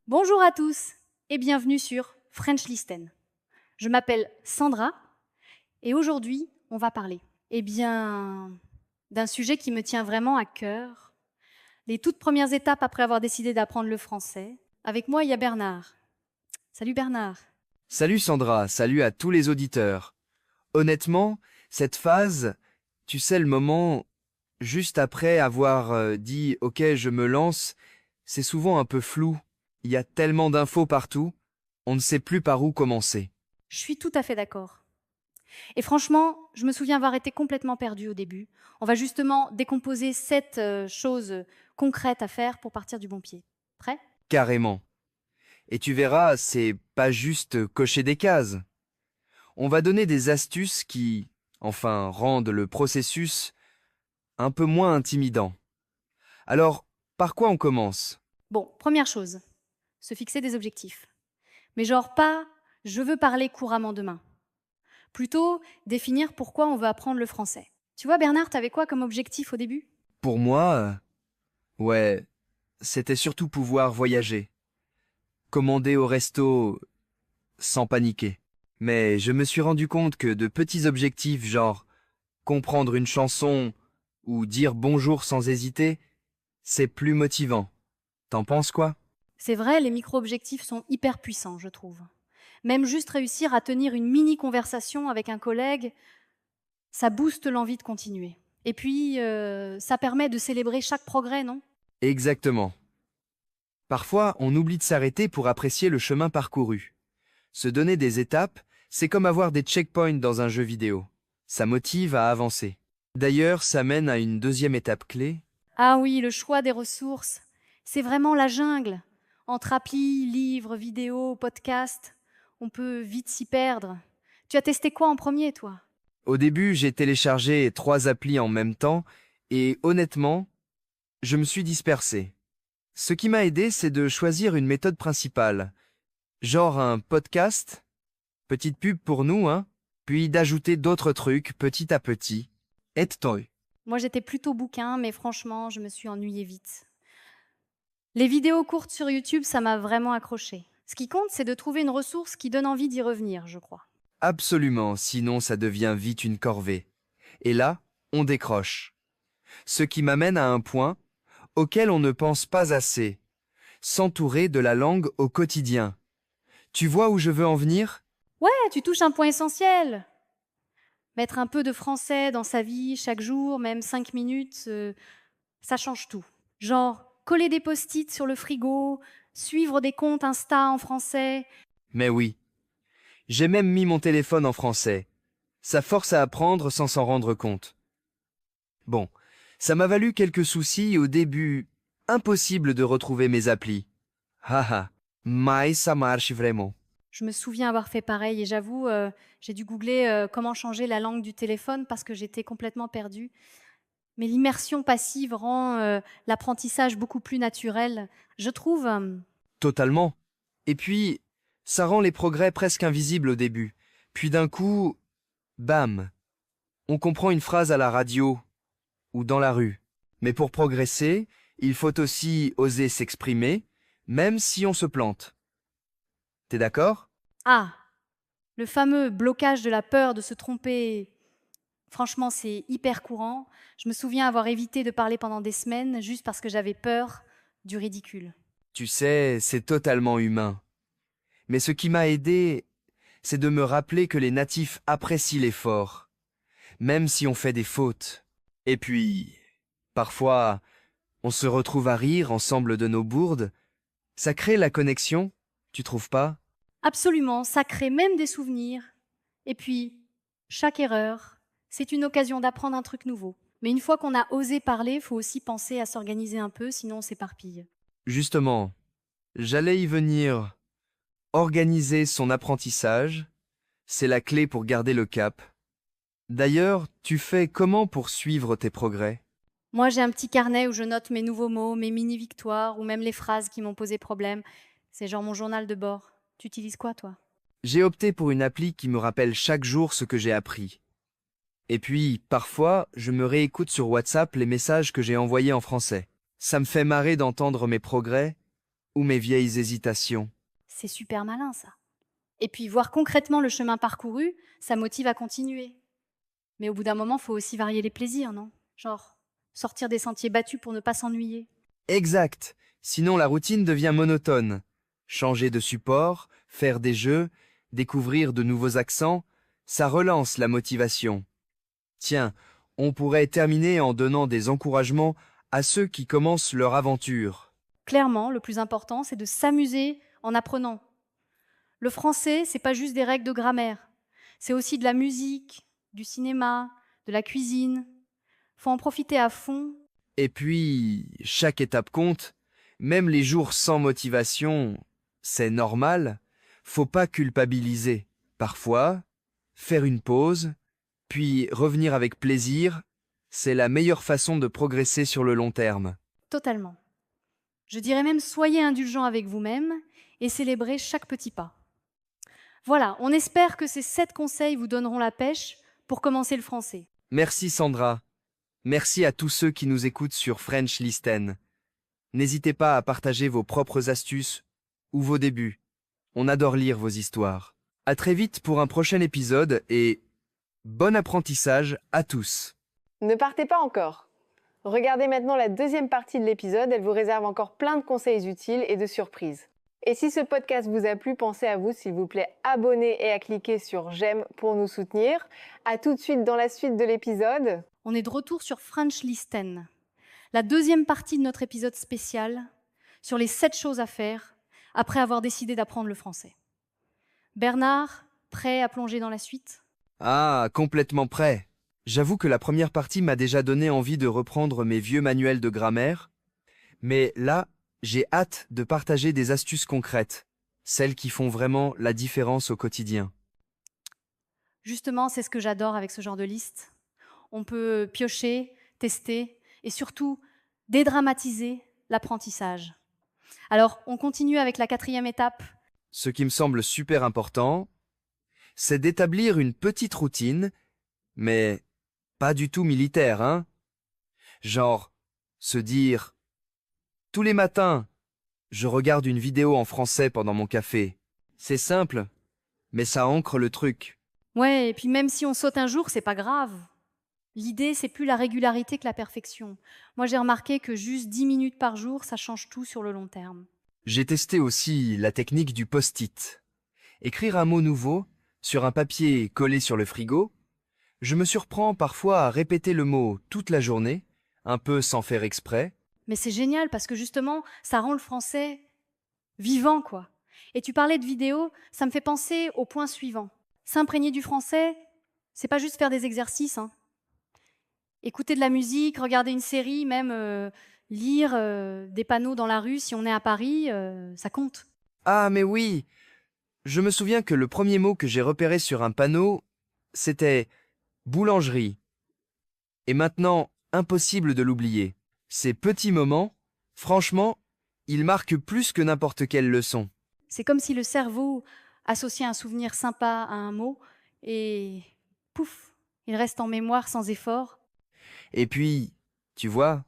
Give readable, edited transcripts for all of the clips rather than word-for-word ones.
Bonjour à tous et bienvenue sur French Listen. Je m'appelle Sandra et aujourd'hui, on va parler d'un sujet qui me tient vraiment à cœur. Les toutes premières étapes après avoir décidé d'apprendre le français. Avec moi, il y a Bernard. Salut Bernard. Salut Sandra, salut à tous les auditeurs. Honnêtement, cette phase, tu sais, le moment juste après avoir dit « Ok, je me lance », c'est souvent un peu flou. Il y a tellement d'infos partout, on ne sait plus par où commencer. Je suis tout à fait d'accord. Et franchement, je me souviens avoir été complètement perdue au début. On va justement décomposer 7 choses concrètes à faire pour partir du bon pied. Prêt ? Carrément. Et tu verras, c'est pas juste cocher des cases. On va donner des astuces qui, enfin, rendent le processus un peu moins intimidant. Alors, par quoi on commence? Bon, première chose, se fixer des objectifs. Mais genre pas « je veux parler couramment demain ». Plutôt définir pourquoi on veut apprendre le français. Tu vois Bernard, t'avais quoi comme objectif au début ? Pour moi, ouais, c'était surtout pouvoir voyager, commander au resto sans paniquer. Mais je me suis rendu compte que de petits objectifs genre comprendre une chanson ou dire bonjour sans hésiter, c'est plus motivant. T'en penses quoi? C'est vrai, les micro-objectifs sont hyper puissants, je trouve. Même juste réussir à tenir une mini-conversation avec un collègue, ça booste l'envie de continuer. Et puis, ça permet de célébrer chaque progrès, non ? Exactement. Parfois, on oublie de s'arrêter pour apprécier le chemin parcouru. Se donner des étapes, c'est comme avoir des checkpoints dans un jeu vidéo. Ça motive à avancer. D'ailleurs, ça mène à une deuxième étape clé. Ah oui, le choix des ressources, c'est vraiment la jungle. Entre applis, livres, vidéos, podcasts, on peut vite s'y perdre. Tu as testé quoi en premier, toi ? Au début, j'ai téléchargé 3 applis en même temps et honnêtement, je me suis dispersé. Ce qui m'a aidé, c'est de choisir une méthode principale, genre un podcast, petite pub pour nous, hein, puis d'ajouter d'autres trucs petit à petit. Et toi? Moi, j'étais plutôt bouquin, mais franchement, je me suis ennuyée vite. Les vidéos courtes sur YouTube, ça m'a vraiment accroché. Ce qui compte, c'est de trouver une ressource qui donne envie d'y revenir, je crois. Absolument, sinon ça devient vite une corvée. Et là, on décroche. Ce qui m'amène à un point auquel on ne pense pas assez. S'entourer de la langue au quotidien. Tu vois où je veux en venir? Ouais, tu touches un point essentiel. Mettre un peu de français dans sa vie chaque jour, même 5 minutes, ça change tout. Genre, coller des post-it sur le frigo, suivre des comptes Insta en français. Mais oui, j'ai même mis mon téléphone en français. Ça force à apprendre sans s'en rendre compte. Bon, ça m'a valu quelques soucis au début. Impossible de retrouver mes applis. Haha, mais ça marche vraiment. Je me souviens avoir fait pareil et j'avoue, j'ai dû googler comment changer la langue du téléphone parce que j'étais complètement perdue. Mais l'immersion passive rend l'apprentissage beaucoup plus naturel. Je trouve, Totalement. Et puis, ça rend les progrès presque invisibles au début. Puis d'un coup, bam, on comprend une phrase à la radio ou dans la rue. Mais pour progresser, il faut aussi oser s'exprimer, même si on se plante. T'es d'accord? ah, le fameux blocage de la peur de se tromper. Franchement, c'est hyper courant. Je me souviens avoir évité de parler pendant des semaines juste parce que j'avais peur du ridicule. Tu sais, c'est totalement humain. Mais ce qui m'a aidé, c'est de me rappeler que les natifs apprécient l'effort, même si on fait des fautes. Et puis, parfois, on se retrouve à rire ensemble de nos bourdes. Ça crée la connexion, tu trouves pas? Absolument, ça crée même des souvenirs. Et puis, chaque erreur, c'est une occasion d'apprendre un truc nouveau. Mais une fois qu'on a osé parler, il faut aussi penser à s'organiser un peu, sinon on s'éparpille. Justement, j'allais y venir. Organiser son apprentissage, c'est la clé pour garder le cap. D'ailleurs, tu fais comment pour suivre tes progrès? Moi, j'ai un petit carnet où je note mes nouveaux mots, mes mini-victoires ou même les phrases qui m'ont posé problème. C'est genre mon journal de bord. Tu utilises quoi, toi ? J'ai opté pour une appli qui me rappelle chaque jour ce que j'ai appris. Et puis, parfois, je me réécoute sur WhatsApp les messages que j'ai envoyés en français. Ça me fait marrer d'entendre mes progrès, ou mes vieilles hésitations. C'est super malin, ça. Et puis, voir concrètement le chemin parcouru, ça motive à continuer. Mais au bout d'un moment, faut aussi varier les plaisirs, non? Genre, sortir des sentiers battus pour ne pas s'ennuyer. Exact. Sinon la routine devient monotone. Changer de support, faire des jeux, découvrir de nouveaux accents, ça relance la motivation. Tiens, on pourrait terminer en donnant des encouragements à ceux qui commencent leur aventure. Clairement, le plus important, c'est de s'amuser en apprenant. Le français, c'est pas juste des règles de grammaire. C'est aussi de la musique, du cinéma, de la cuisine. Faut en profiter à fond. Et puis, chaque étape compte, même les jours sans motivation, c'est normal, faut pas culpabiliser. Parfois, faire une pause, puis revenir avec plaisir, c'est la meilleure façon de progresser sur le long terme. Totalement. Je dirais même soyez indulgent avec vous-même et célébrez chaque petit pas. Voilà, on espère que ces 7 conseils vous donneront la pêche pour commencer le français. Merci Sandra. Merci à tous ceux qui nous écoutent sur French Listen. N'hésitez pas à partager vos propres astuces ou vos débuts. On adore lire vos histoires. À très vite pour un prochain épisode et bon apprentissage à tous. Ne partez pas encore. Regardez maintenant la deuxième partie de l'épisode, elle vous réserve encore plein de conseils utiles et de surprises. Et si ce podcast vous a plu, pensez à vous, s'il vous plaît, abonner et à cliquer sur j'aime pour nous soutenir. À tout de suite dans la suite de l'épisode. On est de retour sur French Listen, la deuxième partie de notre épisode spécial sur les 7 choses à faire après avoir décidé d'apprendre le français. Bernard, prêt à plonger dans la suite? Ah, complètement prêt. J'avoue que la première partie m'a déjà donné envie de reprendre mes vieux manuels de grammaire, mais là, j'ai hâte de partager des astuces concrètes, celles qui font vraiment la différence au quotidien. Justement, c'est ce que j'adore avec ce genre de liste. On peut piocher, tester et surtout dédramatiser l'apprentissage. Alors, on continue avec la 4e étape. Ce qui me semble super important, c'est d'établir une petite routine, mais pas du tout militaire, hein? Genre, se dire « Tous les matins, je regarde une vidéo en français pendant mon café. » C'est simple, mais ça ancre le truc. Ouais, et puis même si on saute un jour, c'est pas grave. L'idée, c'est plus la régularité que la perfection. Moi, j'ai remarqué que juste 10 minutes par jour, ça change tout sur le long terme. J'ai testé aussi la technique du post-it. Écrire un mot nouveau sur un papier collé sur le frigo, je me surprends parfois à répéter le mot toute la journée, un peu sans faire exprès. Mais c'est génial parce que justement, ça rend le français vivant, quoi. Et tu parlais de vidéo, ça me fait penser au point suivant. S'imprégner du français, c'est pas juste faire des exercices, hein. Écouter de la musique, regarder une série, même lire des panneaux dans la rue si on est à Paris, ça compte. Ah mais oui! Je me souviens que le premier mot que j'ai repéré sur un panneau, c'était boulangerie. Et maintenant, impossible de l'oublier. Ces petits moments, franchement, ils marquent plus que n'importe quelle leçon. C'est comme si le cerveau associait un souvenir sympa à un mot et pouf, il reste en mémoire sans effort. Et puis, tu vois,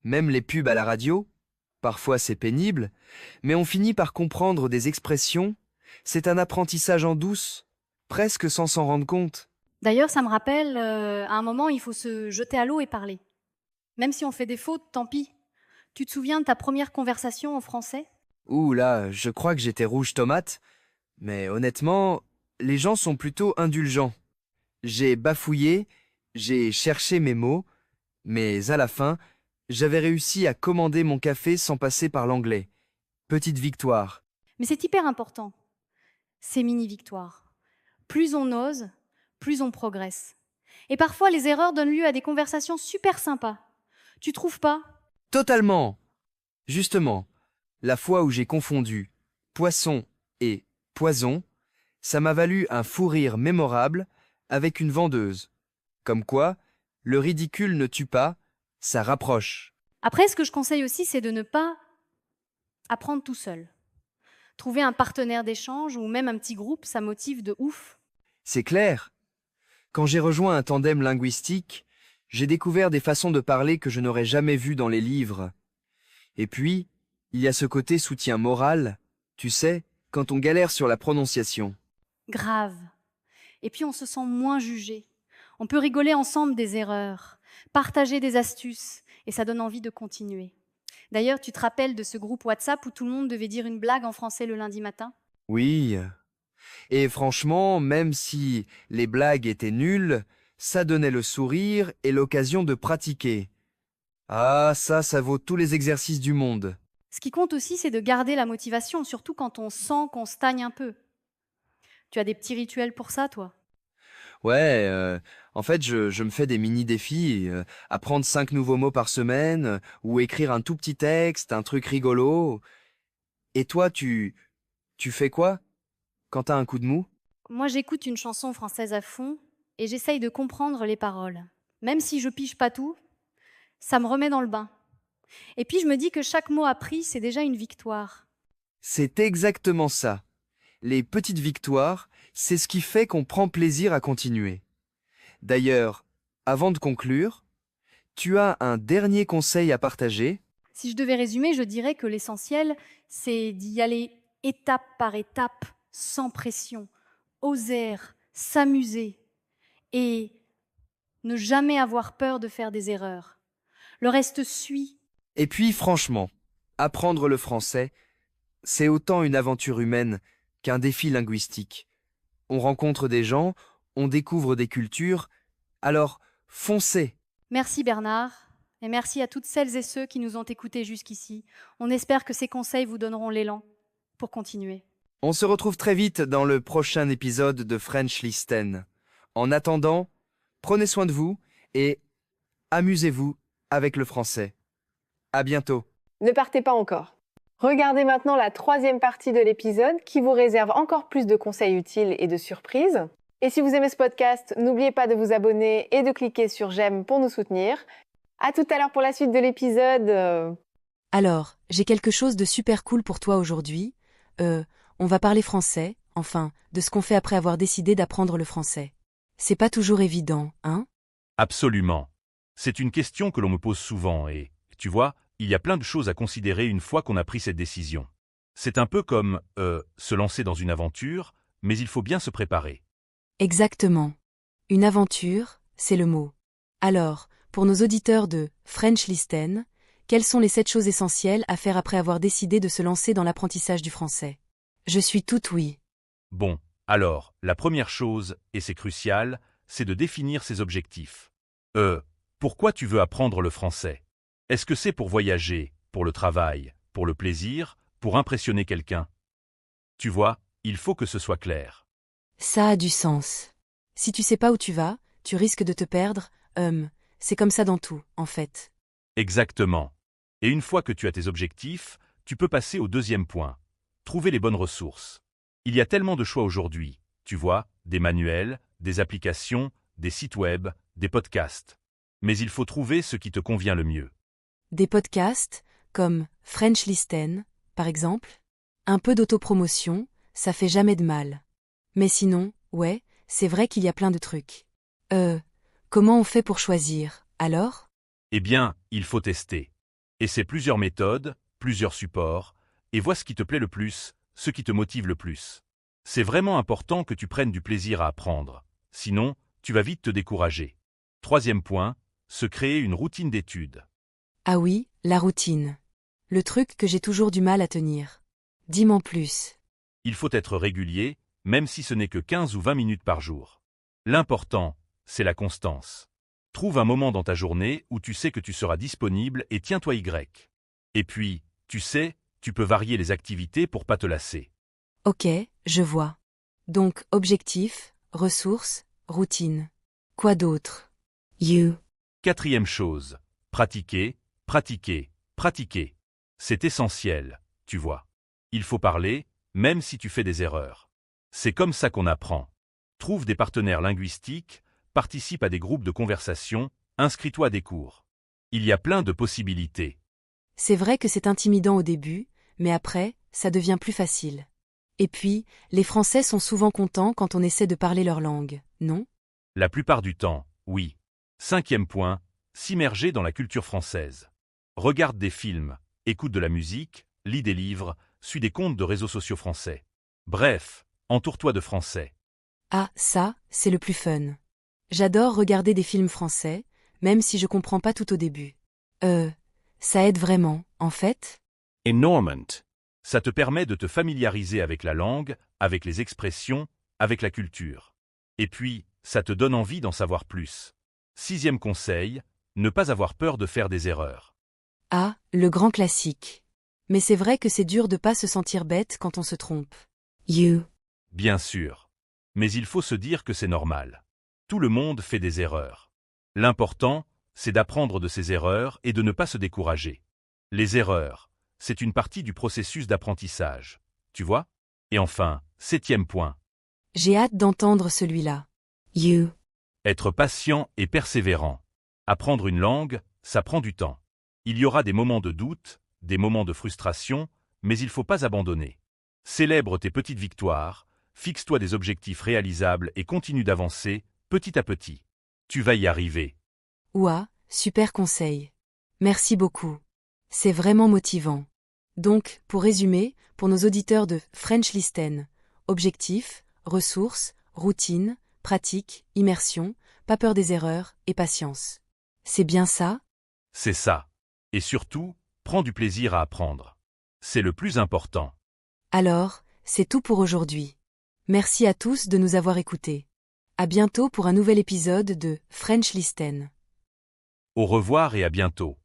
même les pubs à la radio, parfois c'est pénible, mais on finit par comprendre des expressions. C'est un apprentissage en douce, presque sans s'en rendre compte. D'ailleurs, ça me rappelle, à un moment, il faut se jeter à l'eau et parler. Même si on fait des fautes, tant pis. Tu te souviens de ta première conversation en français? Ouh là, je crois que j'étais rouge tomate, mais honnêtement, les gens sont plutôt indulgents. J'ai bafouillé, j'ai cherché mes mots, mais à la fin, j'avais réussi à commander mon café sans passer par l'anglais. Petite victoire. Mais c'est hyper important, ces mini-victoires. Plus on ose, plus on progresse. Et parfois, les erreurs donnent lieu à des conversations super sympas. Tu trouves pas? Totalement. Justement, la fois où j'ai confondu poisson et poison, ça m'a valu un fou rire mémorable avec une vendeuse. Comme quoi, le ridicule ne tue pas, ça rapproche. Après, ce que je conseille aussi, c'est de ne pas apprendre tout seul. Trouver un partenaire d'échange ou même un petit groupe, ça motive de ouf. C'est clair. Quand j'ai rejoint un tandem linguistique, j'ai découvert des façons de parler que je n'aurais jamais vues dans les livres. Et puis, Il y a ce côté soutien moral, tu sais, quand on galère sur la prononciation. Grave. Et puis on se sent moins jugé. On peut rigoler ensemble des erreurs, partager des astuces, et ça donne envie de continuer. D'ailleurs, tu te rappelles de ce groupe WhatsApp où tout le monde devait dire une blague en français le lundi matin? Oui. Et franchement, même si les blagues étaient nulles, ça donnait le sourire et l'occasion de pratiquer. Ah, ça vaut tous les exercices du monde. Ce qui compte aussi, c'est de garder la motivation, surtout quand on sent qu'on stagne un peu. Tu as des petits rituels pour ça, toi? Ouais, en fait, je me fais des mini-défis, apprendre 5 nouveaux mots par semaine, ou écrire un tout petit texte, un truc rigolo. Et toi, tu fais quoi quand t'as un coup de mou? Moi, j'écoute une chanson française à fond et j'essaye de comprendre les paroles. Même si je pige pas tout, ça me remet dans le bain. Et puis je me dis que chaque mot appris, c'est déjà une victoire. C'est exactement ça. Les petites victoires, c'est ce qui fait qu'on prend plaisir à continuer. D'ailleurs, avant de conclure, tu as un dernier conseil à partager? Si je devais résumer, je dirais que l'essentiel, c'est d'y aller étape par étape, sans pression, oser, s'amuser et ne jamais avoir peur de faire des erreurs. Le reste suit. Et puis, franchement, apprendre le français, c'est autant une aventure humaine qu'un défi linguistique. On rencontre des gens, on découvre des cultures, alors foncez! Merci Bernard, et merci à toutes celles et ceux qui nous ont écoutés jusqu'ici. On espère que ces conseils vous donneront l'élan pour continuer. On se retrouve très vite dans le prochain épisode de French Listen. En attendant, prenez soin de vous et amusez-vous avec le français. À bientôt. Ne partez pas encore. Regardez maintenant la troisième partie de l'épisode qui vous réserve encore plus de conseils utiles et de surprises. Et si vous aimez ce podcast, n'oubliez pas de vous abonner et de cliquer sur j'aime pour nous soutenir. À tout à l'heure pour la suite de l'épisode. Alors, j'ai quelque chose de super cool pour toi aujourd'hui. On va parler français, enfin, de ce qu'on fait après avoir décidé d'apprendre le français. C'est pas toujours évident, hein? Absolument. C'est une question que l'on me pose souvent et, tu vois, il y a plein de choses à considérer une fois qu'on a pris cette décision. C'est un peu comme, se lancer dans une aventure, mais il faut bien se préparer. Exactement. Une aventure, c'est le mot. Alors, pour nos auditeurs de French Listen, quelles sont les 7 choses essentielles à faire après avoir décidé de se lancer dans l'apprentissage du français? Je suis toute oui. Bon, alors, la première chose, et c'est crucial, c'est de définir ses objectifs. Pourquoi tu veux apprendre le français? Est-ce que c'est pour voyager, pour le travail, pour le plaisir, pour impressionner quelqu'un? Tu vois, il faut que ce soit clair. Ça a du sens. Si tu sais pas où tu vas, tu risques de te perdre, c'est comme ça dans tout, en fait. Exactement. Et une fois que tu as tes objectifs, tu peux passer au deuxième point. Trouver les bonnes ressources. Il y a tellement de choix aujourd'hui, tu vois, des manuels, des applications, des sites web, des podcasts. Mais il faut trouver ce qui te convient le mieux. Des podcasts, comme French Listen, par exemple. Un peu d'autopromotion, ça fait jamais de mal. Mais sinon, ouais, c'est vrai qu'il y a plein de trucs. Comment on fait pour choisir, alors? Eh bien, il faut tester. Et c'est plusieurs méthodes, plusieurs supports, et vois ce qui te plaît le plus, ce qui te motive le plus. C'est vraiment important que tu prennes du plaisir à apprendre. Sinon, tu vas vite te décourager. Troisième point, se créer une routine d'études. Ah oui, la routine. Le truc que j'ai toujours du mal à tenir. Dis-m'en plus. Il faut être régulier, même si ce n'est que 15 ou 20 minutes par jour. L'important, c'est la constance. Trouve un moment dans ta journée où tu sais que tu seras disponible et tiens-toi Y. Et puis, tu sais, tu peux varier les activités pour pas te lasser. Ok, je vois. Donc, objectif, ressources, routine. Quoi d'autre? You. Quatrième chose, pratiquer, pratiquer, pratiquer. C'est essentiel, tu vois. Il faut parler, même si tu fais des erreurs. C'est comme ça qu'on apprend. Trouve des partenaires linguistiques, participe à des groupes de conversation, inscris-toi à des cours. Il y a plein de possibilités. C'est vrai que c'est intimidant au début, mais après, ça devient plus facile. Et puis, les Français sont souvent contents quand on essaie de parler leur langue, non? La plupart du temps, oui. Cinquième point, s'immerger dans la culture française. Regarde des films, écoute de la musique, lis des livres, suis des comptes de réseaux sociaux français. Bref, entoure-toi de français. Ah, ça, c'est le plus fun. J'adore regarder des films français, même si je comprends pas tout au début. Ça aide vraiment, en fait? Enormment. Ça te permet de te familiariser avec la langue, avec les expressions, avec la culture. Et puis, ça te donne envie d'en savoir plus. 6e conseil, ne pas avoir peur de faire des erreurs. Ah, le grand classique. Mais c'est vrai que c'est dur de pas se sentir bête quand on se trompe. Bien sûr. Mais il faut se dire que c'est normal. Tout le monde fait des erreurs. L'important, c'est d'apprendre de ces erreurs et de ne pas se décourager. Les erreurs, c'est une partie du processus d'apprentissage. Tu vois? Et enfin, 7e point. J'ai hâte d'entendre celui-là. Être patient et persévérant. Apprendre une langue, ça prend du temps. Il y aura des moments de doute, des moments de frustration, mais il ne faut pas abandonner. Célèbre tes petites victoires, fixe-toi des objectifs réalisables et continue d'avancer, petit à petit. Tu vas y arriver. Ouah, super conseil. Merci beaucoup. C'est vraiment motivant. Donc, pour résumer, pour nos auditeurs de French Listen, objectif, ressources, routine, pratique, immersion, pas peur des erreurs et patience. C'est bien ça? C'est ça. Et surtout, prends du plaisir à apprendre. C'est le plus important. Alors, c'est tout pour aujourd'hui. Merci à tous de nous avoir écoutés. À bientôt pour un nouvel épisode de French Listen. Au revoir et à bientôt.